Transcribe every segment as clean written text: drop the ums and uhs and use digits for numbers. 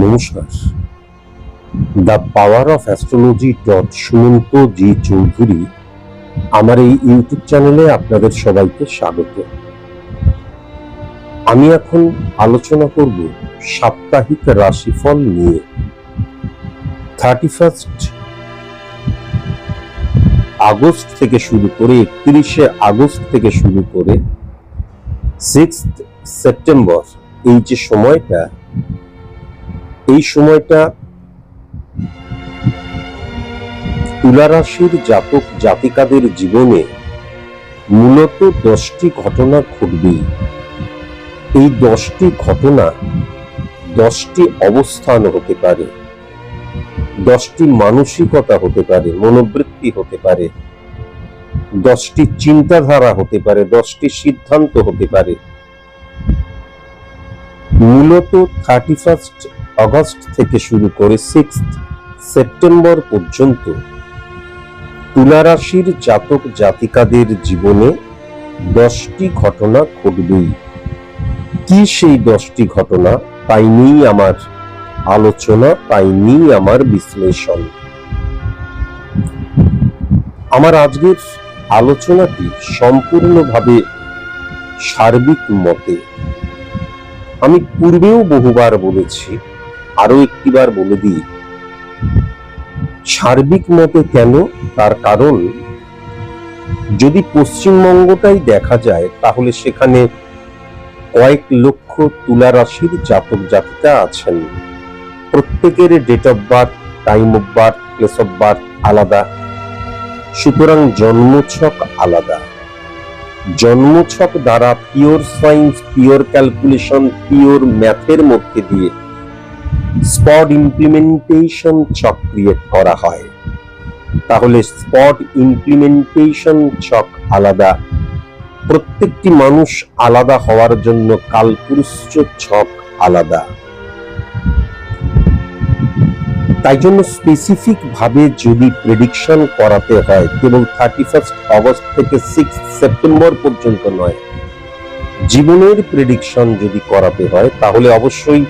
নমস্কার। The power of astrology Sumanta G Chowdhury আমার এই ইউটিউব চ্যানেলে আপনাদের সবাইকে স্বাগত। আমি এখন আলোচনা করব সাপ্তাহিক রাশিফল নিয়ে। 31 আগস্ট থেকে শুরু করে 31শে আগস্ট থেকে শুরু করে 6 সেপ্টেম্বর এই যে সময়টা, এই সময়টা তুলা রাশির জাতক জাতিকাদের জীবনে মূলত 10টি ঘটনা ঘটবে। এই 10টি ঘটনা 10টি অবস্থান হতে পারে, 10টি মানসিকতা হতে পারে, মনোবৃত্তি হতে পারে, 10টি চিন্তাধারা হতে পারে, 10টি সিদ্ধান্ত হতে পারে। মূলত 31 আগস্ট থেকে শুরু করে 6 সেপ্টেম্বর পর্যন্ত তুলা রাশির জাতক জাতিকাদের জীবনে 10টি ঘটনা ঘটবেই। কি সেই 10টি ঘটনা, তাই নিয়েই আমার আলোচনা, তাই নিয়েই আমার বিশ্লেষণ। আমার আজকের আলোচনাটি সম্পূর্ণভাবে সার্বিক মতে। আমি পূর্বেও বহুবার বলেছি, আরো একটিবার বলে দিই, সার্বিক মতে কেন? তার কারণ যদি পশ্চিমবঙ্গটাই দেখা যায় তাহলে সেখানে কয়েক লক্ষ তুলা রাশির জাতক জাতিকা আছেন। প্রত্যেকের date of birth, time of birth, place of birth আলাদা, সুতরাং জন্মছক আলাদা। জন্মছক দ্বারা pure science, pure calculation, pure ম্যাথের মধ্যে দিয়ে স্পট ইমপ্লিমেন্টেশন ছক ক্রিয়েট করা হয়। তাহলে স্পট ইমপ্লিমেন্টেশন ছক আলাদা, প্রত্যেকটি মানুষ আলাদা হওয়ার জন্য কালপুরুষ ছক আলাদা। তাই জন্য স্পেসিফিক ভাবে যদি প্রেডিকশন করাতে হয়, কেবল 31 আগস্ট থেকে 6 সেপ্টেম্বর পর্যন্ত নয়, জীবনের প্রেডিকশন যদি করাতে হয় তাহলে অবশ্যই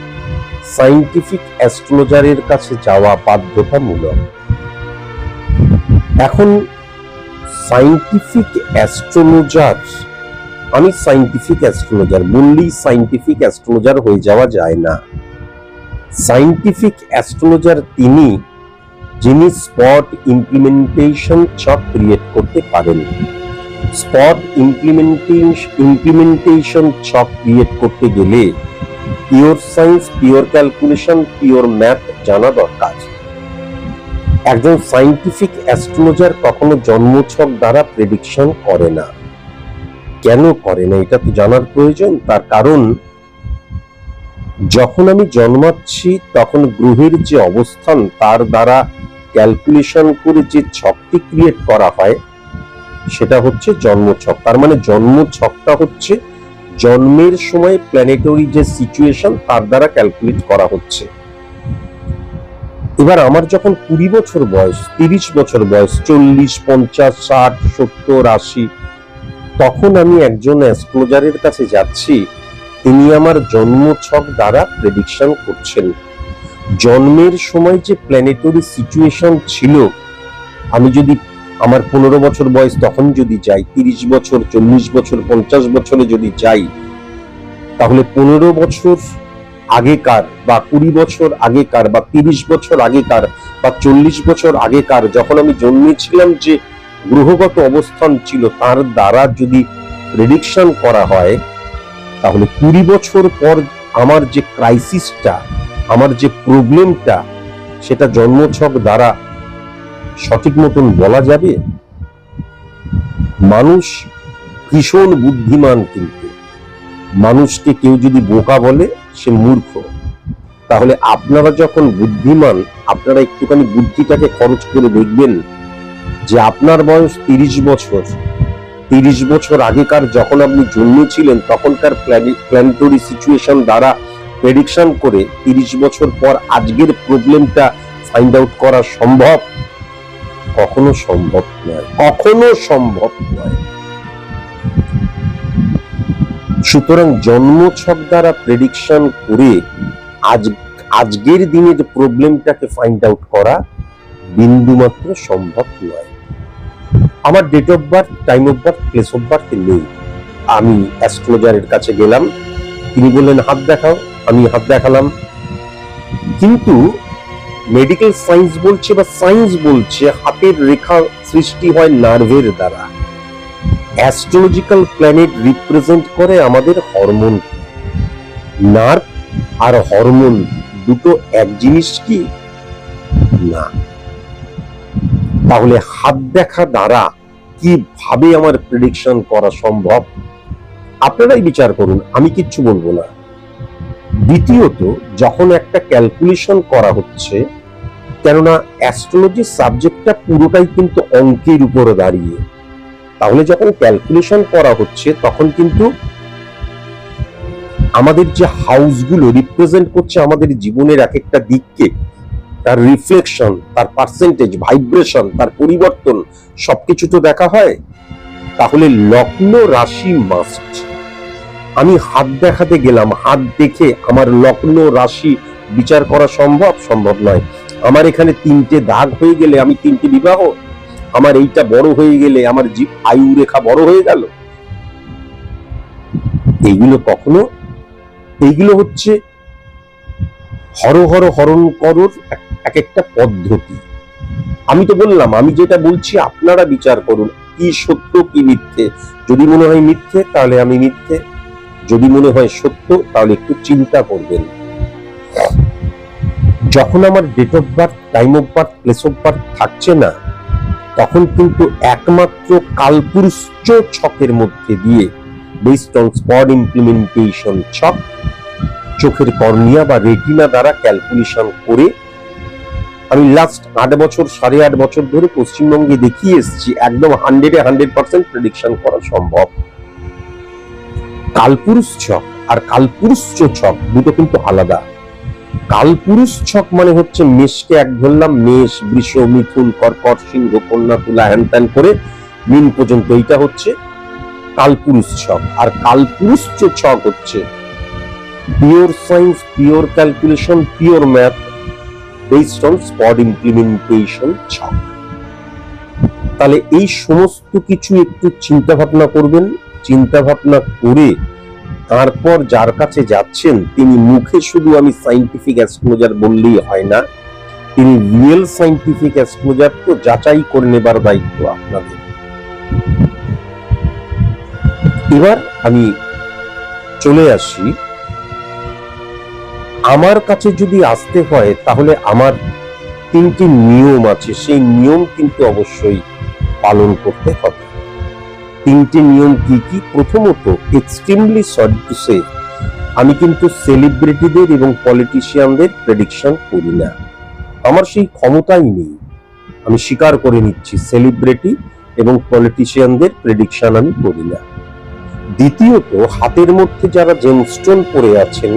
সায়েন্টিফিক অ্যাস্ট্রোলজারের কাছে যাওয়া বাধ্যতামূলক। এখন সায়েন্টিফিক অ্যাস্ট্রোলজার, আমি সায়েন্টিফিক অ্যাস্ট্রোলজার বললেই সায়েন্টিফিক অ্যাস্ট্রোলজার হয়ে যাওয়া যায় না। সায়েন্টিফিক অ্যাস্ট্রোলজার তিনি যিনি স্পট ইমপ্লিমেন্টেশন ছক ক্রিয়েট করতে পারেন। স্পট ইমপ্লিমেন্টেশন ছক ক্রিয়েট করতে গেলে pure science, pure calculation, pure math জানা দরকার। একজন সায়েন্টিফিক অ্যাস্ট্রোলজার কখনো জন্মছক দ্বারা প্রেডিকশন করে না। কেন করে না এটা তো জানার প্রয়োজন। তার কারণ যখন আমি জন্মাচ্ছি তখন গ্রহের যে অবস্থান তার দ্বারা ক্যালকুলেশন করে যে ছকটি ক্রিয়েট করা হয় সেটা হচ্ছে জন্মছক। তার মানে জন্মছকটা হচ্ছে জন্মের সময় প্ল্যানেটরি যে সিচুয়েশন তার দ্বারা ক্যালকুলেট করা হচ্ছে। এবার আমার যখন 20 বছর বয়স, 30 বছর বয়স, 40, 50, 60, 70, 80, তখন আমি একজন অ্যাস্ট্রোলজারের কাছে যাচ্ছি, তিনি আমার জন্মছক দ্বারা প্রেডিকশন করছেন। জন্মের সময় যে প্ল্যানেটরি সিচুয়েশন ছিল, আমি যদি আমার 15 বছর বয়স তখন যদি যাই, 30 বছর, 40 বছর, 50 বছরে যদি যাই, তাহলে 15 বছর আগেকার বা 20 বছর আগেকার বা 30 বছর আগেকার বা 40 বছর আগেকার যখন আমি জন্মেছিলাম যে গ্রহগত অবস্থান ছিল তার দ্বারা যদি প্রেডিকশন করা হয়, তাহলে 20 বছর পর আমার যে ক্রাইসিসটা, আমার যে প্রবলেমটা, সেটা জন্মছক দ্বারা সঠিক মতন বলা যাবে? মানুষ ভীষণ বুদ্ধিমান, কিন্তু মানুষকে কেউ যদি বোকা বলে সে মূর্খ। তাহলে আপনারা যখন বুদ্ধিমান, আপনারা একটুখানি বুদ্ধিটাকে খরচ করে দেখবেন যে আপনার বয়স 30 বছর, 30 বছর আগেকার যখন আপনি জন্মেছিলেন তখনকার প্ল্যানেটরি সিচুয়েশন দ্বারা প্রেডিকশন করে 30 বছর পর আজকের প্রবলেমটা ফাইন্ড আউট করা সম্ভব? কখনো সম্ভব নয়, কখনো সম্ভব নয়। সুতরাং জন্মছক দ্বারা প্রেডিকশন করে আজকের দিনের প্রবলেমটাকে ফাইন্ড আউট করা বিন্দুমাত্র সম্ভব নয়। আমার date of birth, time of birth, place of birth নেই। আমি অ্যাস্ট্রোলজারের কাছে গেলাম, তিনি বললেন হাত দেখাও, আমি হাত দেখালাম, কিন্তু মেডিকেল সায়েন্স বলছে বা সায়েন্স বলছে হাতের রেখা সৃষ্টি হয় নার্ভের দ্বারা। অ্যাস্ট্রোলজিক্যাল প্ল্যানেট রিপ্রেজেন্ট করে আমাদের হরমোন। নার্ভ আর হরমোন দুটো এক জিনিস কি না? তাহলে হাত দেখা দ্বারা কিভাবে আমার প্রেডিকশন করা সম্ভব? আপনারাই বিচার করুন, আমি কিচ্ছু বলবো না। দ্বিতীয়ত, যখন একটা ক্যালকুলেশন করা হচ্ছে, কেননা অ্যাস্ট্রোলজি সাবজেক্টটা পুরোটাই কিন্তু অঙ্কের উপরে দাঁড়িয়ে, তাহলে যখন ক্যালকুলেশন করা হচ্ছে তখন কিন্তু আমাদের যে হাউসগুলো রিপ্রেজেন্ট করছে আমাদের জীবনের এক একটা দিককে, তার রিফ্লেকশন, তার পার্সেন্টেজ, ভাইব্রেশন, তার পরিবর্তন সবকিছু তো দেখা হয়। তাহলে লগ্ন রাশি মাস্ট। আমি হাত দেখাতে গেলাম, হাত দেখে আমার লগ্ন রাশি বিচার করা সম্ভব? সম্ভব নয়। আমার এখানে 3টে দাগ হয়ে গেলে আমি 3টে বিবাহ, আমার এইটা বড় হয়ে গেলে আমার আয়ু রেখা বড় হয়ে গেল। এইগুলো হচ্ছে হরহর হরণ করর এক একটা পদ্ধতি। আমি তো বললাম, আমি যেটা বলছি আপনারা বিচার করুন কি সত্য কি মিথ্যে। যদি মনে হয় মিথ্যে তাহলে আমি মিথ্যে, যদি মনে হয় সত্য তাহলে একটু চিন্তা করবেন। যখন আমার date of birth, time of birth, place of birth থাকছে না, তখন কিন্তু একমাত্র কালপুরুষ ছকের মধ্যে দিয়ে বেসড অন স্পট ইমপ্লিমেন্টেশন ছক, চোখের কর্নিয়া বা রেটিনা দ্বারা ক্যালকুলেশন করে আমি লাস্ট 8 বছর 8.5 বছর ধরে পশ্চিমবঙ্গে দেখিয়ে এসেছি, একদম 100% প্রেডিকশন করা সম্ভব। কালপুরুষ ছক আর কালপুরুষ ছক দুটো কিন্তু আলাদা। কালপুরুষ ছক মানে হচ্ছে মেষকে এক ধরলাম, মেষ, বৃষ, মিথুন, কর্কট, সিংহ, কন্যা, তুলা, হ্যান ত্যান করে মিন পর্যন্ত, এইটা হচ্ছে কালপুরুষ ছক। আর কালপুরুষ ছক হচ্ছে pure science, pure calculation, pure math based on spot implementation ছক। তাহলে এই সমস্ত কিছু একটু চিন্তা ভাবনা করবেন। চিন্তা ভাবনা করে তারপর যার কাছে যাচ্ছেন তিনি মুখে শুধু আমি সায়েন্টিফিক অ্যাস্ট্রোলজার বললেই হয় না, তিনি রিয়েল সায়েন্টিফিক অ্যাস্ট্রোলজার, তো যাচাই করে নেবার দায়িত্ব আপনাদের। এবার আমি চলে আসি, আমার কাছে যদি আসতে হয় তাহলে আমার 3টি নিয়ম আছে, সেই নিয়ম কিন্তু অবশ্যই পালন করতে হবে। 3টে নিয়ম কি কি? প্রথমত, এক্সট্রিমলি সরি টু সে, আমি কিন্তু সেলিব্রিটিদের এবং পলিটিশিয়ানদের প্রেডিকশন করি না, আমার সেই ক্ষমতাই নেই। আমি স্বীকার করে নিচ্ছি, সেলিব্রিটি এবং পলিটিশিয়ানদের প্রেডিকশন আমি করি না। দ্বিতীয়ত, হাতের মধ্যে যারা জেমস্টোন পরে আছেন,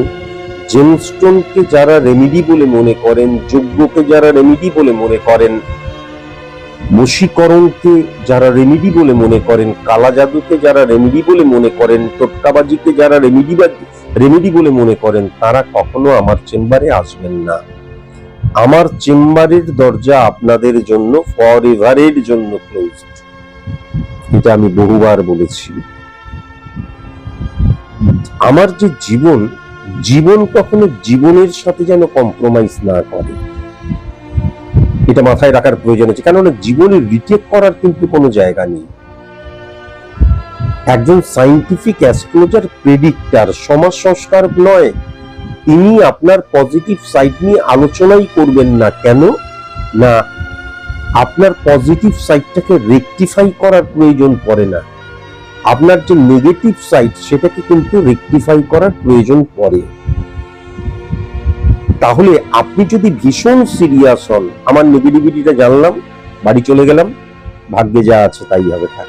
জেমস্টোনকে যারা রেমিডি বলে মনে করেন, যজ্ঞকে যারা রেমিডি বলে মনে করেন, বশীকরণকে যারা রেমিডি বলে মনে করেন, কালা জাদুকে যারা রেমিডি বলে মনে করেন, টোটকাবাজিকে যারা রেমিডি বলে মনে করেন, তারা কখনো আমার চেম্বারে আসবেন না। আমার চেম্বারের দরজা আপনাদের জন্য ফরএভারের জন্য ক্লোজড, এটা আমি বহুবার বলেছি। আমার যে জীবন কখনো জীবনের সাথে যেন কম্প্রোমাইজ না করে, এটা মাথায় রাখার প্রয়োজন আছে। কেননা জীবনে রিটেক করার কিন্তু কোনো জায়গা নেই। একজন সায়েন্টিফিক অ্যাস্ট্রোলজার প্রেডিক্টর, সমাজ সংস্কারক নয়। তিনি আপনার পজিটিভ সাইড নিয়ে আলোচনাই করবেন না। কেন না? আপনার পজিটিভ সাইডটাকে রেকটিফাই করার প্রয়োজন পড়ে না, আপনার যে নেগেটিভ সাইড সেটাকে কিন্তু রেকটিফাই করার প্রয়োজন পড়ে। তাহলে আপনি যদি ভীষণ সিরিয়াস হন, আমার নেগেটিভিটিটা জানলাম, বাড়ি চলে গেলাম, ভাগ্যে যা আছে তাই হবে, থাক,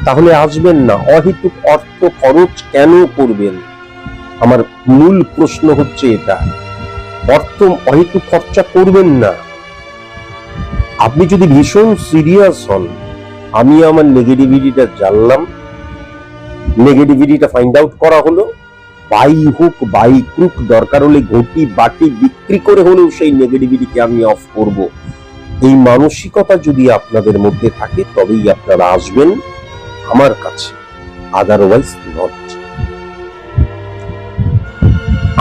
তাহলে আসবেন না। অহেতুক অর্থ খরচ কেন করবেন? আমার মূল প্রশ্ন হচ্ছে এটা। অহেতুক খরচা করবেন না। আপনি যদি ভীষণ সিরিয়াস হন, আমি আমার নেগেটিভিটিটা জানলাম, নেগেটিভিটিটা ফাইন্ড আউট করা হলো, বাই হুক বাই ক্রুক দরকার হলে ঘটি বাটি বিক্রি করে হলেও সেই নেগেটিভিটিকে আমি অফ করব। এই মানসিকতা যদি আপনাদের মধ্যে থাকে তবেই আপনারা আসবেন আমার কাছে, আদারওয়াইজ নট।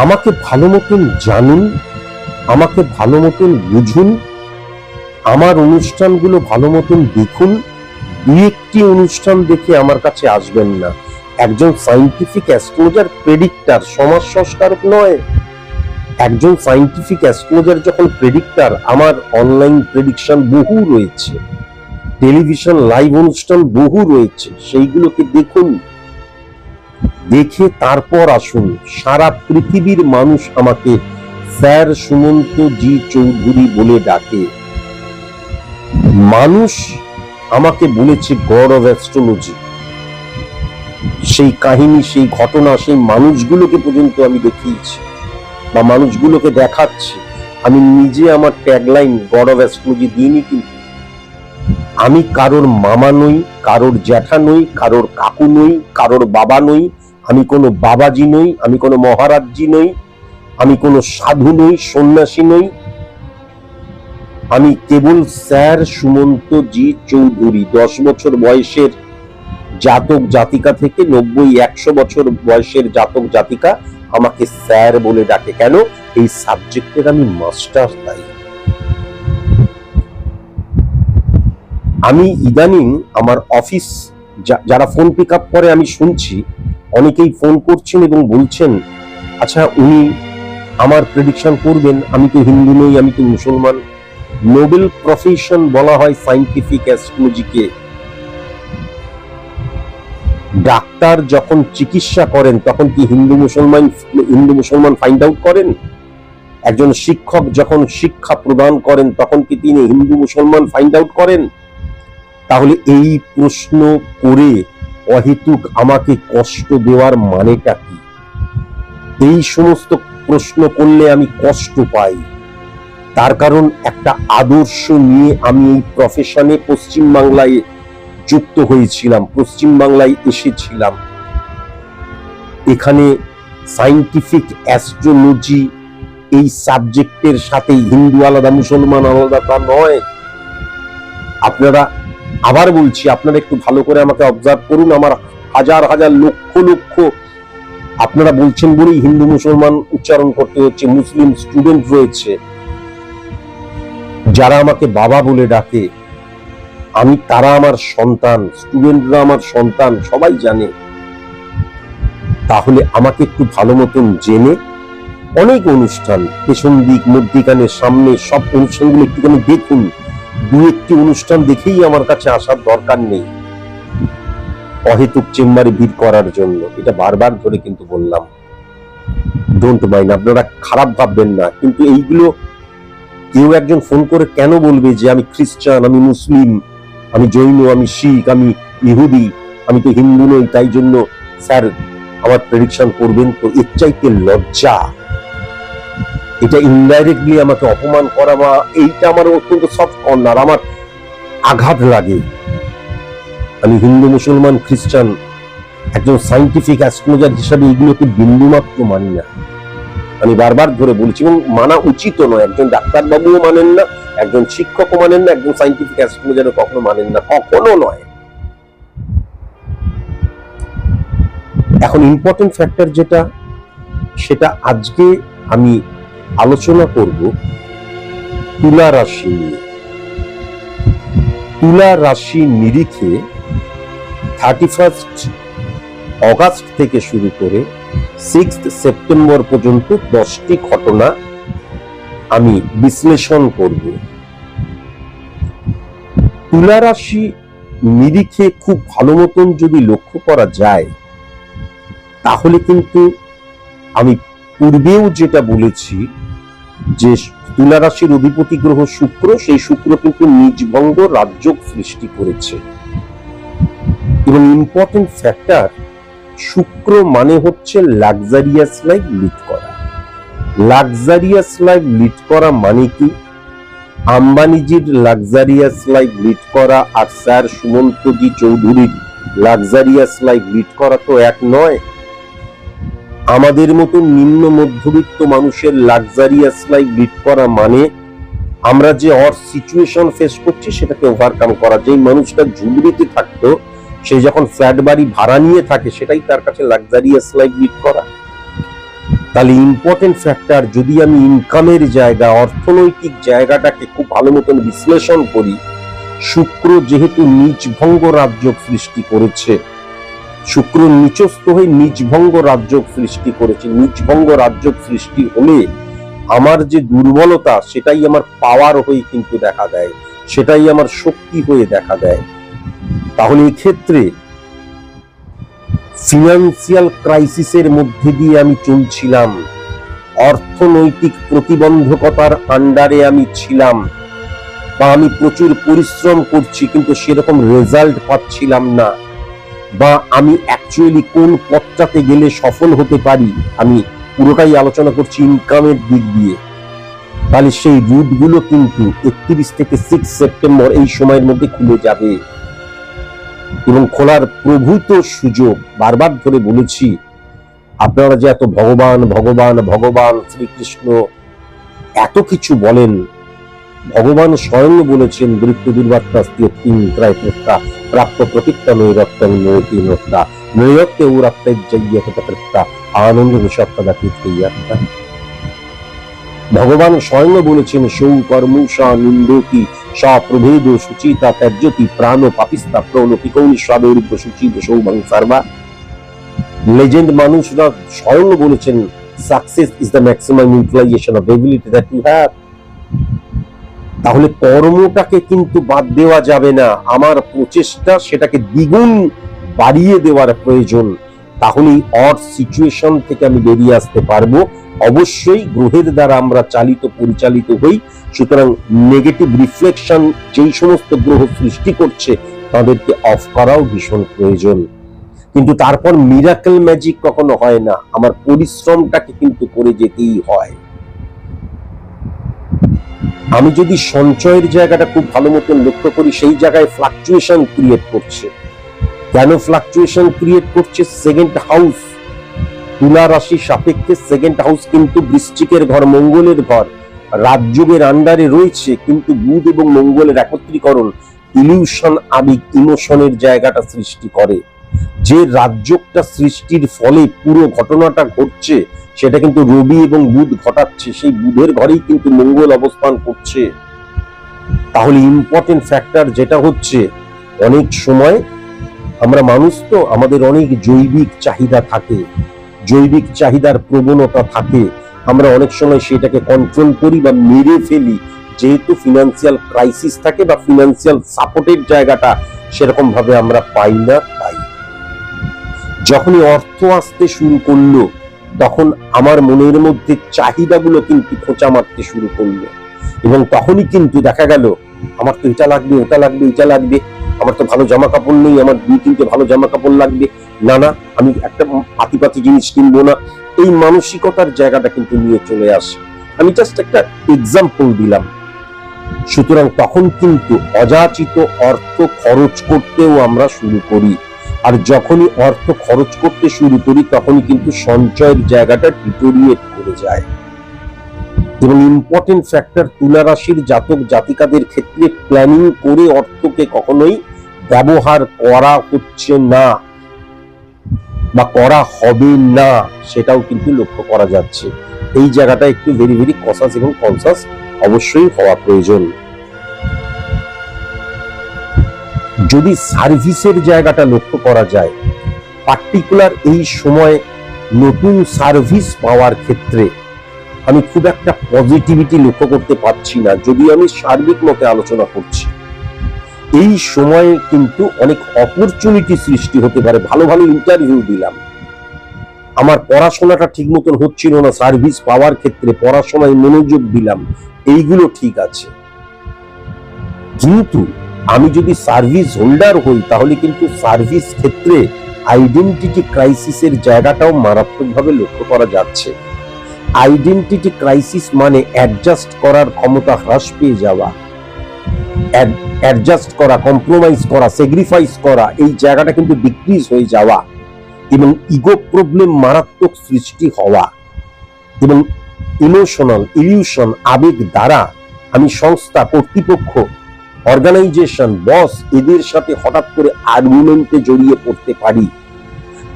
আমাকে ভালো মতন জানুন, আমাকে ভালো মতন বুঝুন, আমার অনুষ্ঠানগুলো ভালো মতন দেখুন। দু একটি অনুষ্ঠান দেখে আমার কাছে আসবেন না। একজন সায়েন্টিফিক অ্যাস্ট্রোলজার প্রেডিক্টর, সমাজ সংস্কারক নয়। একজন সায়েন্টিফিক অ্যাস্ট্রোলজার যখন প্রেডিক্টর, আমার অনলাইন প্রেডিকশন বহু রয়েছে, টেলিভিশন লাইভ অনুষ্ঠান বহু রয়েছে, সেইগুলোকে দেখুন, দেখে তারপর আসুন। সারা পৃথিবীর মানুষ আমাকে স্যার সুমন্ত জি চৌধুরী বলে ডাকে। মানুষ আমাকে বলেছে গড অফ অ্যাস্ট্রোলজি। সেই কাহিনী, সেই ঘটনা, সেই মানুষগুলোকে পর্যন্ত আমি দেখিয়েছি বা মানুষগুলোকে দেখাচ্ছি। আমি নিজে আমার ট্যাগলাইন গড অফ অ্যাস্ট্রোলজি দিইনি, কিন্তু আমি কারোর মামা নই, কারোর জ্যাঠা নই, কারোর কাকু নই, কারোর বাবা নই, আমি কোনো বাবাজি নই, আমি কোনো মহারাজজি নই, আমি কোনো সাধু নই, সন্ন্যাসী নই। আমি কেবল স্যার সুমন্ত জি চৌধুরী। 10 বছর বয়সের জাতক জাতিকা থেকে 90-100 বছর বয়সের জাতক জাতিকা আমাকে স্যার বলে ডাকে। কেন? এই সাবজেক্টের আমি মাস্টার। তাই আমি ইদানিং আমার অফিস যারা ফোন পিক আপ করে আমি শুনছি, অনেকেই ফোন করছেন এবং বলছেন, আচ্ছা উনি আমার প্রেডিকশন করবেন, আমি তো হিন্দু নই, আমি তো মুসলমান। নোবেল প্রফেশন বলা হয় সায়েন্টিফিক অ্যাস্ট্রোলজিকে। ডাক্তার যখন চিকিৎসা করেন তখন কি হিন্দু মুসলমান ফাইন্ড আউট করেন? একজন শিক্ষক যখন শিক্ষা প্রদান করেন তখন কি তিনি হিন্দু মুসলমান ফাইন্ড আউট করেন? তাহলে এই প্রশ্ন করে অহেতুক আমাকে কষ্ট দেওয়ার মানেটা কি? এই সমস্ত প্রশ্ন করলে আমি কষ্ট পাই। তার কারণ একটা আদর্শ নিয়ে আমি এই প্রফেশনে পশ্চিমবাংলায় যুক্ত হয়েছিলাম, পশ্চিমবাংলায় এসেছিলাম। এখানে সায়েন্টিফিক অ্যাস্ট্রোলজি এই সাবজেক্টের সাথে হিন্দু আলাদা মুসলমান আলাদা তা নয়। আপনারা, আবার বলছি, আপনারা একটু ভালো করে আমাকে অবজার্ভ করুন। আমার হাজার হাজার লক্ষ লক্ষ, আপনারা বলছেন বলেই হিন্দু মুসলমান উচ্চারণ করতে হচ্ছে, মুসলিম স্টুডেন্ট রয়েছে যারা আমাকে বাবা বলে ডাকে। তারা আমার সন্তান, স্টুডেন্টরা আমার সন্তান, সবাই জানে। তাহলে আমাকে একটু ভালো মতন জেনে অনেক অনুষ্ঠান, পেছন দিক, মধ্যিখানে, সামনে, সব অনুষ্ঠানগুলো একটুখানি দেখুন। দু একটি অনুষ্ঠান দেখেই আমার কাছে আসার দরকার নেই অহেতুক চেম্বারে ভিড় করার জন্য। এটা বারবার ধরে কিন্তু বললাম, ডোন্ট মাইন্ড, আপনারা খারাপ ভাববেন না। কিন্তু এইগুলো কেউ একজন ফোন করে কেন বলবে যে আমি খ্রিস্টান, আমি মুসলিম, আমি জৈন, আমি শিখ, আমি ইহুদি, আমি তো হিন্দু নই, তাই জন্য স্যার আমার প্রেডিকশন করবেন? তো এর চাইতে লজ্জা, এটা ইনডাইরেক্টলি আমাকে অপমান করা, বা এইটা আমার অত্যন্ত সফট কর্নার, আমার আঘাত লাগে। আমি হিন্দু, মুসলমান, খ্রিস্টান, একজন সায়েন্টিফিক অ্যাস্ট্রোলজার হিসাবে এগুলোকে বিন্দুমাত্র মানি না। আমি বারবার ধরে বলছি, এবং মানা উচিত নয়। একজন ডাক্তার বাবুও মানেন না, একজন শিক্ষকও মানেন না, একজন সায়েন্টিফিক অ্যাস্ট্রোলজারও কখনো মানেন না, কখনো নয়। এখন ইম্পর্টেন্ট ফ্যাক্টর যেটা, সেটা আজকে আমি আলোচনা করব তুলা রাশি নিয়ে। তুলা রাশি নিরিখে 31 অগাস্ট থেকে শুরু করে 6 সেপ্টেম্বর পর্যন্ত 10টি ঘটনা আমি বিশ্লেষণ করব। তুলা রাশি নিরিখে খুব ভালো মতন যদি লক্ষ্য করা যায়, তাহলে কিন্তু আমি পূর্বেও যেটা বলেছি যে তুলা রাশির অধিপতি গ্রহ শুক্র, সেই শুক্র কিন্তু নিজভঙ্গ রাজযোগ সৃষ্টি করেছে। এবং ইম্পর্টেন্ট ফ্যাক্টর, শুক্র মানে হচ্ছে লাক্সারিয়াস লাইফ লিড করা। লাক্সারিয়াস লাইফ লিড করা মানে কি? আম্বানিজির লাক্সারিয়াস লাইফ লিড করা আর স্যার সুমন্তজি চৌধুরীর লাক্সারিয়াস লাইফ লিড করা তো এক নয়। আমাদের মতো নিম্ন মধ্যবিত্ত মানুষের লাক্সারিয়াস লাইফ লিড করা মানে আমরা যে সিচুয়েশন ফেস করছি সেটাকে ওভারকাম করা। যেই মানুষটা ঝুবড়িতে থাকতো, সে যখন ফ্ল্যাট বাড়ি ভাড়া নিয়ে থাকে, সেটাই তার কাছে লাক্সারিয়াস লাইফ লিড করা। তাহলে ইম্পর্টেন্ট ফ্যাক্টর, যদি আমি ইনকামের জায়গা, অর্থনৈতিক জায়গাটাকে খুব ভালো মতন বিশ্লেষণ করি, শুক্র যেহেতু নিজভঙ্গ রাজযোগ সৃষ্টি করেছে, শুক্র নিচস্থ হয়ে নিজভঙ্গ রাজযোগ সৃষ্টি করেছে। নিজভঙ্গ রাজযোগ সৃষ্টি হলে আমার যে দুর্বলতা, সেটাই আমার পাওয়ার হয়ে কিন্তু দেখা দেয়, সেটাই আমার শক্তি হয়ে দেখা দেয়। তাহলে এই ক্ষেত্রে ফিনান্সিয়াল ক্রাইসিসের মধ্যে দিয়ে আমি চলছিলাম, অর্থনৈতিক প্রতিবন্ধকতার আন্ডারে আমি ছিলাম, বা আমি প্রচুর পরিশ্রম করছি কিন্তু সেরকম রেজাল্ট পাচ্ছিলাম না, বা আমি অ্যাকচুয়ালি কোন পথটাতে গেলে সফল হতে পারি, আমি পুরোটাই আলোচনা করছি ইনকামের দিক দিয়ে। তাহলে সেই রুটগুলো কিন্তু 31 থেকে 6 সেপ্টেম্বর এই সময়ের মধ্যে খুলে যাবে। এবং খোলার প্রভূত সুযোগ, বারবার ধরে বলেছি, আপনারা যে এত ভগবান ভগবান ভগবান শ্রীকৃষ্ণ এত কিছু বলেন, ভগবান স্বয়ং বলেছেন বৃত্ত দুর্বাত্মাস্তি ত্রায়ত্রা প্রাপ্ত প্রতিক্তা নৈরত্য নৈতিনতা নৈরত্য উরাত্তা আনন্দ বিষত্তা তীর্থযাত্রা। ভগবান স্বয়ং বলেছেন সৌ কর্মুষা নিন্দতি প্রভেদ সুচিতা ত্যাজ্যতি প্রাণ পাপিস্তা প্রৌলপিকৌনি স্বাদৌরিব্য সুচিত সৌভং সার্বা। লেজেন্ড মানুষরা স্বয়ং বলেছেন success is the maximum utilisation of ability that you have. তাহলে কর্মটাকে কিন্তু বাদ দেওয়া যাবে না, আমার প্রচেষ্টা সেটাকে দ্বিগুণ বাড়িয়ে দেওয়ার প্রয়োজন। তাহলেই সিচুয়েশন থেকে আমি বেরিয়ে আসতে পারবো। অবশ্যই গ্রহের দ্বারা আমরা পরিচালিত হই, সুতরাং নেগেটিভ রিফ্লেকশন যেই সমস্ত গ্রহ সৃষ্টি করছে তাদেরকে অফ করাও ভীষণ প্রয়োজন। কিন্তু তারপর মিরাকেল ম্যাজিক কখনো হয় না, আমার পরিশ্রমটাকে কিন্তু করে যেতেই হয়। আমি যদি সঞ্চয়ের জায়গাটা খুব ভালো মতন লক্ষ্য করি, সেই জায়গায় ফ্লাকচুয়েশন ক্রিয়েট করছে। কেন ফ্লাকচুয়েশন ক্রিয়েট করছে? সেকেন্ড হাউস, তুলা রাশি সাপেক্ষে সেকেন্ড হাউস কিন্তু বৃশ্চিকের ঘর, মঙ্গলের ঘর, রাজযোগের আন্ডারে রয়েছে, কিন্তু বুধ এবং মঙ্গলের একত্রীকরণ ইলিউশন, আবেগ, ইমোশনের জায়গাটা সৃষ্টি করে। যে রাজযোগটা সৃষ্টির ফলে পুরো ঘটনাটা ঘটছে, সেটা কিন্তু রবি এবং বুধ ঘটাচ্ছে, সেই বুধের ঘরেই কিন্তু মঙ্গল অবস্থান করছে। তাহলে ইম্পর্টেন্ট ফ্যাক্টর যেটা হচ্ছে, অনেক সময় আমরা মানুষ তো, আমাদের অনেক জৈবিক চাহিদা থাকে, জৈবিক চাহিদার প্রবণতা থাকে, আমরা অনেক সময় সেটাকে কন্ট্রোল করি বা মেরে ফেলি, যেহেতু ফিনান্সিয়াল ক্রাইসিস থাকে বা ফিনান্সিয়াল সাপোর্টের জায়গাটা সেরকম ভাবে আমরা পাই না। তাই যখনই অর্থ আসতে শুরু করলো, তখন আমার মনের মধ্যে চাহিদাগুলো কিন্তু খোঁচা মারতে শুরু করলো, এবং তখনই কিন্তু দেখা গেল আমার তো এটা লাগবে, ওটা লাগবে, এটা লাগবে, আমার তো ভালো জামা কাপড় নেই, আমার 2-3টে ভালো জামা কাপড় লাগবে, না না আমি একটা পাতি জিনিস কিনবো না, এই মানসিকতার জায়গাটা কিন্তু নিয়ে চলে আসে। আমি জাস্ট একটা এক্সাম্পল দিলাম। সুতরাং তখন কিন্তু অযাচিত অর্থ খরচ করতেও আমরা শুরু করি, আর যখনই অর্থ খরচ করতে শুরু করি তখনই কিন্তু সঞ্চয়ের জায়গাটা ডিটোরিয়েট করে যায়। এবং ইম্পর্টেন্ট ফ্যাক্টর, তুলা রাশির জাতক জাতিকাদের ক্ষেত্রে প্ল্যানিং করে অর্থকে কখনোই ব্যবহার করা হচ্ছে না বা করা হবে না, সেটাও কিন্তু লক্ষ্য করা যাচ্ছে। এই জায়গাটা একটু ভেরি ভেরি কনসাস এবং কনসাস অবশ্যই হওয়া প্রয়োজন। যদি সার্ভিসের জায়গাটা লক্ষ্য করা যায়, পার্টিকুলার এই সময় নতুন সার্ভিস পাওয়ার ক্ষেত্রে আমি খুব একটা পজিটিভিটি লক্ষ্য করতে পারছি না, যদি আমি সার্বিক মতে আলোচনা করছি। এই সময়ে কিন্তু অনেক অপরচুনিটি সৃষ্টি হতে পারে। ভালো ভালো ইন্টারভিউ দিলাম, আমার পড়াশোনাটা ঠিক মতন হচ্ছিল না, সার্ভিস পাওয়ার ক্ষেত্রে পড়াশোনায় মনোযোগ দিলাম, এইগুলো ঠিক আছে, কিন্তু আমি যদি সার্ভিস হোল্ডার হই তাহলে কিন্তু সার্ভিস ক্ষেত্রে আইডেন্টিটি ক্রাইসিসের জায়গাটাও মারাত্মকভাবে লক্ষ্য করা যাচ্ছে। আইডেন্টিটি ক্রাইসিস মানে অ্যাডজাস্ট করার ক্ষমতা হ্রাস পেয়ে যাওয়া, অ্যাডজাস্ট করা, কম্প্রোমাইজ করা, স্যাক্রিফাইস করা, এই জায়গাটা কিন্তু ডিক্রিজ হয়ে যাওয়া এবং ইগো প্রবলেম মারাত্মক সৃষ্টি হওয়া এবং ইমোশনাল ইলিউশন, আবেগ দ্বারা আমি সংস্থা, কর্তৃপক্ষ, অর্গানাইজেশন, বস এদের সাথে হঠাৎ করে আর্গুমেন্টে জড়িয়ে পড়তে পারি।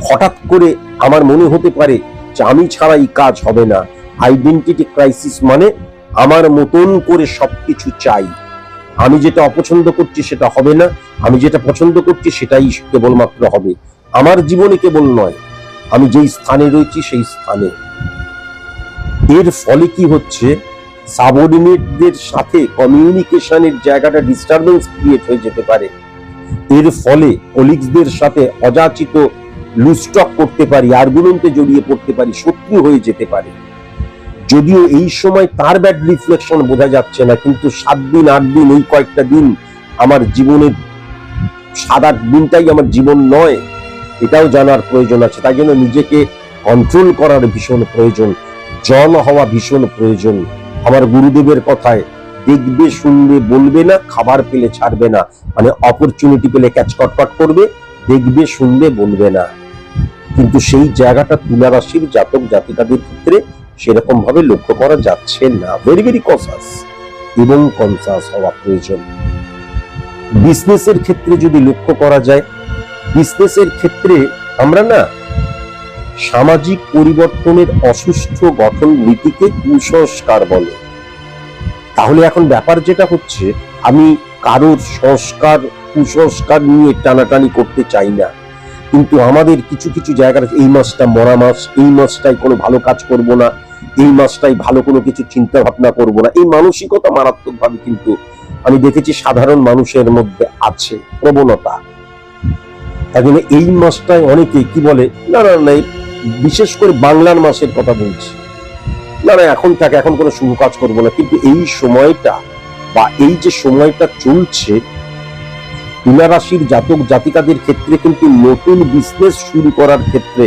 হঠাৎ করে আমার মনে হতে পারে যে আমি ছাড়া এই কাজ হবে না। আইডেন্টিটি ক্রাইসিস মানে আমার মতন করে সবকিছু চাই, আমি যেটা অপছন্দ করছি সেটা হবে না, আমি যেটা পছন্দ করছি সেটাই কেবলমাত্র হবে। আমার জীবনে কেবল নয়, আমি যেই স্থানে রয়েছি সেই স্থানে। এর ফলে কি হচ্ছে, সাবঅর্ডিনেটদের সাথে কমিউনিকেশনের জায়গাটা ডিস্টারবেন্স ক্রিয়েট হয়ে যেতে পারে। এর ফলে কলিগসদের সাথে অযাচিত লুস্টক করতে পারি, আর্গুমেন্টে জড়িয়ে পড়তে পারি, শত্রু হয়ে যেতে পারে। যদিও এই সময় তার ব্যাড রিফ্লেকশন বোঝা যাচ্ছে না, কিন্তু 7 দিন 8 দিন, এই কয়েকটা দিন আমার জীবনের 7-8 দিনটাই আমার জীবন নয়, এটাও জানার প্রয়োজন আছে। তাই জন্য নিজেকে কন্ট্রোল করার ভীষণ প্রয়োজন, জল হওয়া ভীষণ প্রয়োজন। আমার গুরুদেবের কথায়, দেখবে শুনবে বলবে না, খাবার পেলে ছাড়বে না, মানে অপরচুনিটি পেলে ক্যাচকটকট করবে, দেখবে শুনবে বলবে না। কিন্তু সেই জায়গাটা তুলা রাশির জাতক জাতিকাদের ক্ষেত্রে সেরকম ভাবে লক্ষ্য করা যাচ্ছে না। ভেরি ভেরি কনসাস এবং কনসাস হওয়া প্রয়োজন। বিজনেসের ক্ষেত্রে যদি লক্ষ্য করা যায়, বিজনেসের ক্ষেত্রে আমরা না সামাজিক পরিবর্তনের অসুস্থ গঠন নীতিকে কুসংস্কার বলে। তাহলে এখন ব্যাপার যেটা হচ্ছে, আমি কারোর সংস্কার কুসংস্কার নিয়ে টানাটানি করতে চাই না, কিন্তু আমাদের কিছু কিছু জায়গায় এই মাসটা মরা মাস, এই মাসটাই কোনো ভালো কাজ করব না, এই মাসটাই ভালো কোনো কিছু চিন্তা ভাবনা করব না, এই মানসিকতা মারাত্মকভাবে কিন্তু আমি দেখেছি সাধারণ মানুষের মধ্যে আছে প্রবণতা। তাই জন্য এই মাসটায় অনেকে কি বলে, না না না, বিশেষ করে বাংলার মাসের কথা বলছি, না না এখন থাকে, এখন কোনো শুভ কাজ করবো না। কিন্তু এই সময়টা বা এই যে সময়টা চলছে, তুলা রাশির জাতক জাতিকাদের ক্ষেত্রে কিন্তু নতুন বিজনেস শুরু করার ক্ষেত্রে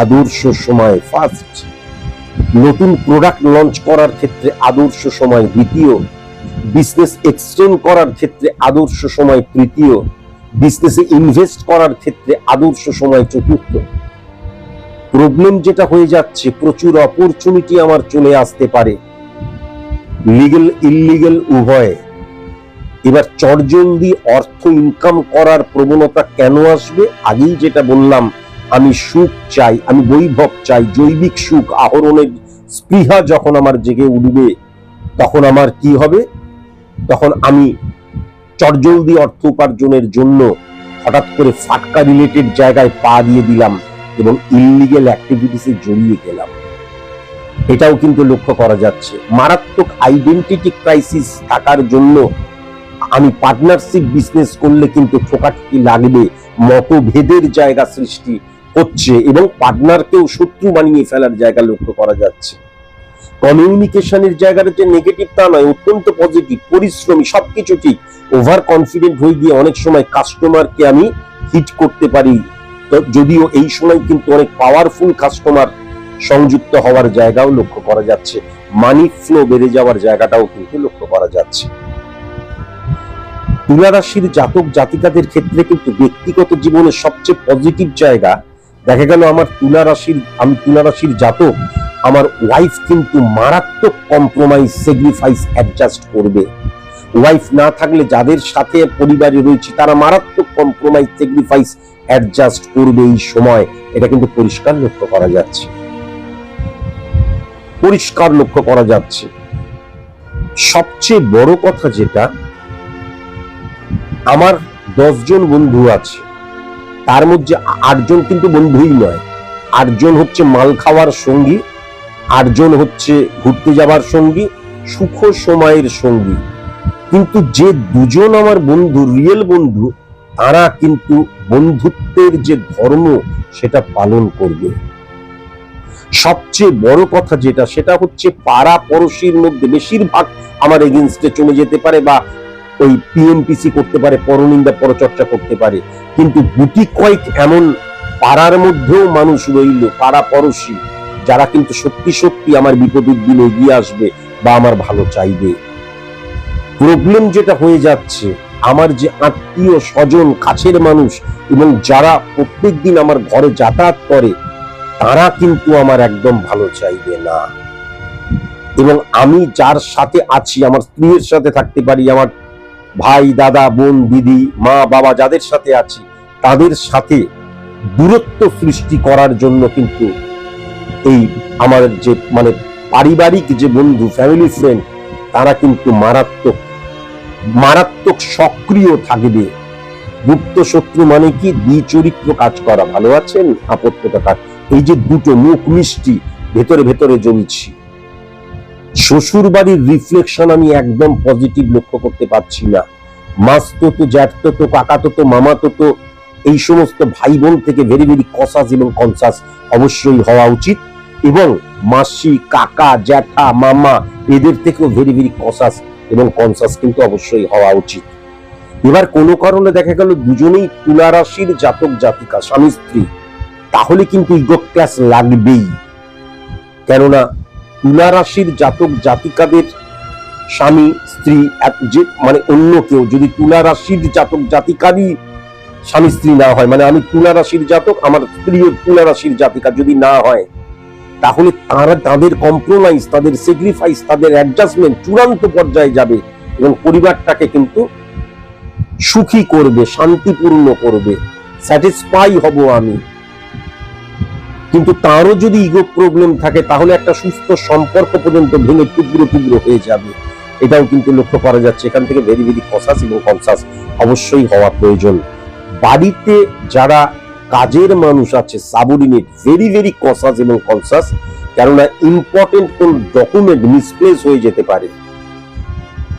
আদর্শ সময় ফার্স্ট, নতুন প্রোডাক্ট লঞ্চ করার ক্ষেত্রে আদর্শ সময় দ্বিতীয়, বিজনেস এক্সটেন্ড করার ক্ষেত্রে আদর্শ সময় তৃতীয়, বিজনেসে ইনভেস্ট করার ক্ষেত্রে আদর্শ সময় চতুর্থ। প্রবলেম যেটা হয়ে যাচ্ছে, প্রচুর অপরচুনিটি আমার চলে আসতে পারে, লিগ্যাল ইললিগ্যাল উভয়। এবার চটজলদি অর্থ ইনকাম করার প্রবণতা কেন আসবে? আগেই যেটা বললাম, আমি সুখ চাই, আমি বৈভব চাই, জৈবিক সুখ আহরণের স্পৃহা যখন আমার জেগে উঠবে, তখন আমার কি হবে? তখন আমি চটজলদি অর্থ উপার্জনের জন্য হঠাৎ করে ফাটকা রিলেটেড জায়গায় পা দিয়ে দিলাম এবং ইললিগ্যাল অ্যাক্টিভিটিসে জড়িয়ে গেলাম। এটাও কিন্তু লক্ষ্য করা যাচ্ছে। মারাত্মক আইডেন্টিটি ক্রাইসিস থাকার জন্য আমি পার্টনারশিপ বিজনেস করলে কিন্তু ঠোকাঠুকি লাগবে, মতভেদের জায়গা সৃষ্টি হচ্ছে এবং পার্টনারকেও শত্রু বানিয়ে ফেলার জায়গা লক্ষ্য করা যাচ্ছে। কমিউনিকেশনের জায়গাটা যে নেগেটিভ তা নয়, অত্যন্ত পজিটিভ, পরিশ্রমী, সবকিছু ঠিক। ওভার কনফিডেন্ট হয়ে গিয়ে অনেক সময় কাস্টমারকে আমি হিট করতে পারি, যদিও এই সময় কিন্তু অনেক পাওয়ারফুল কাস্টমার সংযুক্ত হওয়ার জায়গাও লক্ষ্য করা যাচ্ছে, মানি ফ্লো বেড়ে যাওয়ার জায়গাটাও কিন্তু লক্ষ্য করা যাচ্ছে। তুলা রাশির জাতক জাতিকাদের ক্ষেত্রে কিন্তু ব্যক্তিগত জীবনের সবচেয়ে পজিটিভ জায়গা দেখা গেল, আমি তুলা রাশির জাতক, আমার ওয়াইফ কিন্তু মারাত্মক কম্প্রোমাইজ, স্যাক্রিফাইস, অ্যাডজাস্ট করবে। ওয়াইফ না থাকলে যাদের সাথে পরিবারে রয়েছে তারা মারাত্মক কম্প্রোমাইজ, স্যাক্রিফাইস, অ্যাডজাস্ট করবে এই সময়। এটা কিন্তু পরিষ্কার লক্ষ্য করা যাচ্ছে, পরিষ্কার লক্ষ্য করা যাচ্ছে। সবচেয়ে বড় কথা যেটা, আমার 10 জন বন্ধু আছে, তার মধ্যে 8 জন কিন্তু বন্ধুই নয়, 8 জন হচ্ছে মাল খাওয়ার সঙ্গী, 8 জন হচ্ছে ঘুরতে যাবার সঙ্গী, সুখ সময়ের সঙ্গী। কিন্তু যে দুজন আমার বন্ধু, রিয়েল বন্ধু, তারা কিন্তু বন্ধুত্বের যে ধর্ম সেটা পালন করবে। সবচেয়ে বড় কথা যেটা, সেটা হচ্ছে পাড়া পড়শির মধ্যে বেশিরভাগ আমার এগেইনস্টে চলে যেতে পারে বা ওই পিএমপিসি করতে পারে, পরনিন্দা পরচর্চা করতে পারে, কিন্তু গুটি কয়েক এমন পাড়ার মধ্যেও মানুষ রইল, পাড়া পড়শি, যারা কিন্তু সত্যি সত্যি আমার বিপদের দিনে এগিয়ে আসবে বা আমার ভালো চাইবে। প্রবলেম যেটা হয়ে যাচ্ছে, আমার যে আত্মীয় স্বজন, কাছের মানুষ এবং যারা প্রত্যেক দিন আমার ঘরে যাতায়াত করে, তারা কিন্তু আমার একদম ভালো চাইবে না। এবং আমি যার সাথে আছি, আমার স্ত্রীর সাথে থাকতে পারি, আমার ভাই, দাদা, বোন, দিদি, মা, বাবা, যাদের সাথে আছি, তাদের সাথে দূরত্ব সৃষ্টি করার জন্য কিন্তু এই আমার যে মানে পারিবারিক যে বন্ধু, ফ্যামিলি ফ্রেন্ড, তারা কিন্তু মারাত্মক মারাত্মক সক্রিয় থাকবে। গুপ্ত শত্রু মানে কি? দ্বিচরিত্র কাজ করা। ভালো আছেন? আপত্তিটা কাজ। এই যে দুটো মুখ মিষ্টি, ভেতরে ভেতরে জ্বলছি। শ্বশুর বাড়ির রিফ্লেকশন আমি একদম পজিটিভ লক্ষ্য করতে পারছি না। মাসতো তো, জ্যাঠতো তো, কাকাতো তো, মামাতো তো, এই সমস্ত ভাই বোন থেকে ভেরি ভেরি কসাস এবং কনসাস অবশ্যই হওয়া উচিত। এবং মাসি, কাকা, জ্যাঠা, মামা, এদের থেকেও ভেরি ভেরি কসাস এবং কনসাস কিন্তু অবশ্যই হওয়া উচিত। এবার কোনো কারণে দেখা গেল দুজনেই তুলা রাশির জাতক জাতিকা, স্বামী স্ত্রী, তাহলে কিন্তু ইগো ক্লাস লাগবেই। কেননা তুলা রাশির জাতক জাতিকাদের স্বামী স্ত্রী যে মানে অন্য কেউ যদি তুলা রাশির জাতক জাতিকারই স্বামী স্ত্রী না হয়, মানে আমি তুলা রাশির জাতক, আমার স্ত্রীও তুলা রাশির জাতিকা যদি না হয়, তাহলে তারা তাদের কম্প্রোমাইজ, তাদের স্যাক্রিফাইস, তাদের অ্যাডজাস্টমেন্ট চূড়ান্ত পর্যায়ে যাবে এবং পরিবারটাকে কিন্তু সুখী করবে, শান্তিপূর্ণ করবে, স্যাটিসফাই হব আমি। কিন্তু তারও যদি ইগো প্রবলেম থাকে, তাহলে একটা সুস্থ সম্পর্ক পর্যন্ত ভেঙে টুকরো টুকরো হয়ে যাবে। এটাও কিন্তু লক্ষ্য করা যাচ্ছে। এখান থেকে ভেরি ভেরি কসাস এবং কনসাস অবশ্যই হওয়া প্রয়োজন। বাড়িতে যারা কাজের মানুষ আছে, সাবঅর্ডিনেট, ভেরি ভেরি কসাস এবং কনসাস, কেননা ইম্পর্টেন্ট কোন ডকুমেন্ট মিসপ্লেস হয়ে যেতে পারে।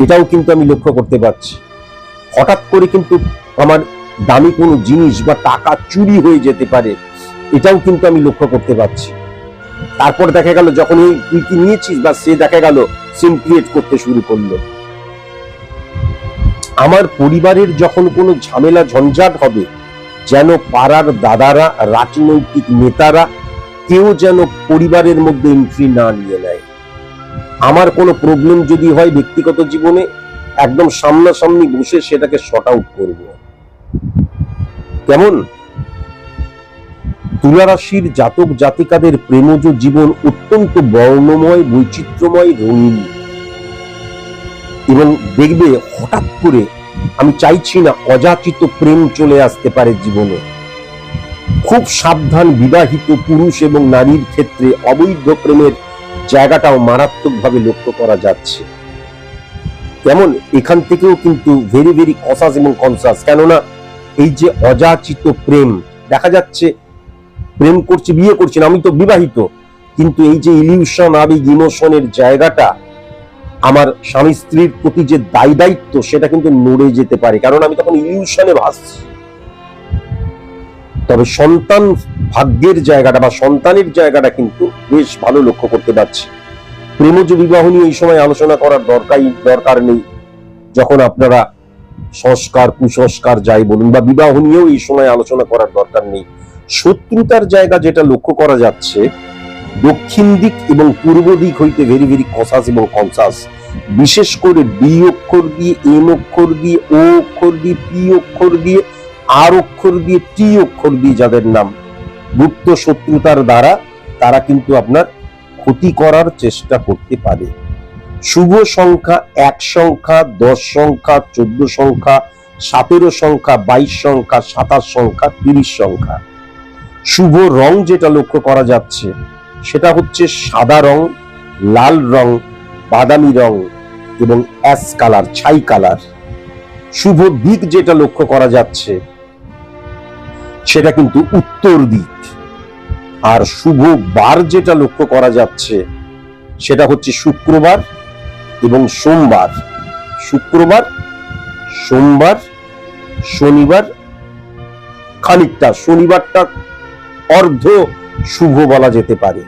এটাও কিন্তু আমি লক্ষ্য করতে পারছি। হঠাৎ করে কিন্তু আমার দামি কোনো জিনিস বা টাকা চুরি হয়ে যেতে পারে, এটাও কিন্তু আমি লক্ষ্য করতে পারছি। তারপর দেখা গেল যখন এই তুই কি নিয়েছিস, বা সে দেখা গেল সিম ক্রিয়েট করতে শুরু করলো। আমার পরিবারের যখন কোনো ঝামেলা ঝঞ্ঝাট হবে, যেন পাড়ার দাদারা, রাজনৈতিক নেতারা কেউ যেন পরিবারের মধ্যে এন্ট্রি না নিয়ে নেয়। আমার কোনো প্রবলেম যদি হয় ব্যক্তিগত জীবনে, একদম সামনাসামনি বসে সেটাকে শর্ট আউট করব। কেমন? তুলা রাশির জাতক জাতিকাদের প্রেমজ জীবন অত্যন্ত বর্ণময়, বৈচিত্র্যময়, রঙিন। এবং দেখবে হঠাৎ করে, আমি চাইছি না অযাচিত প্রেম চলে আসতে পারে জীবনে। খুব সাবধান বিবাহিত পুরুষ এবং নারীর ক্ষেত্রে অবৈধ প্রেমের জায়গাটাও মারাত্মকভাবে লক্ষ্য করা যাচ্ছে। কেমন? এখান থেকেও কিন্তু ভেরি ভেরি কসাস এবং কনসাস। কেননা এই যে অযাচিত প্রেম, দেখা যাচ্ছে প্রেম করছি, বিয়ে করছি না, আমি তো বিবাহিত, কিন্তু এই যে ইলিউশন, আবেগ, ইমোশনের জায়গাটা, আমার স্বামী স্ত্রীর প্রতি যে দায় দায়িত্ব, সেটা কিন্তু নড়ে যেতে পারে, কারণ আমি তখন ইলিউশনে ভাসছি। তবে সন্তান ভাগ্যের জায়গাটা বা সন্তানের জায়গাটা কিন্তু বেশ ভালো লক্ষ্য করতে পারছি। প্রেমজ বিবাহ নিয়ে এই সময় আলোচনা করার দরকার নেই। যখন আপনারা সংস্কার, কুসংস্কার যাই বলুন, বা বিবাহ নিয়েও এই সময় আলোচনা করার দরকার নেই। শত্রুতার জায়গা যেটা লক্ষ্য করা যাচ্ছে, দক্ষিণ দিক এবং পূর্ব দিক হইতে ভেরি ভেরি কসাস এবং কনসাস, বিশেষ করে ডি অক্ষর দিয়ে, এম অক্ষর দিয়ে, ও অক্ষর দিয়ে, পি অক্ষর দিয়ে, আর অক্ষর দিয়ে, টি অক্ষর দিয়ে যাদের নাম, গুপ্ত শত্রুতার দ্বারা তারা কিন্তু আপনার ক্ষতি করার চেষ্টা করতে পারে। শুভ সংখ্যা 1 সংখ্যা, 10 সংখ্যা, 14 সংখ্যা, 17 সংখ্যা, 22 সংখ্যা, 27 সংখ্যা, 30 সংখ্যা। শুভ রং যেটা লক্ষ্য করা যাচ্ছে, সেটা হচ্ছে সাদা রং, লাল রং, বাদামি রং এবং অ্যাশ কালার, ছাই কালার। শুভ দিক যেটা লক্ষ্য করা যাচ্ছে, সেটা কিন্তু উত্তর দিক। আর শুভ বার যেটা লক্ষ্য করা যাচ্ছে, সেটা হচ্ছে শুক্রবার এবং সোমবার। শুক্রবার, সোমবার, শনিবার, খানিকটা শনিবারটা অর্ধ শুভ বলা যেতে পারে।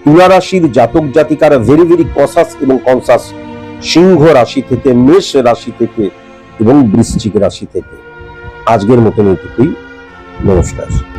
তুলা রাশির জাতক জাতিকারা ভেরি ভেরি কসাস এবং কনসাস সিংহ রাশি থেকে, মেষ রাশি থেকে এবং বৃশ্চিক রাশি থেকে। আজকের মতন এইটুকুই। নমস্কার।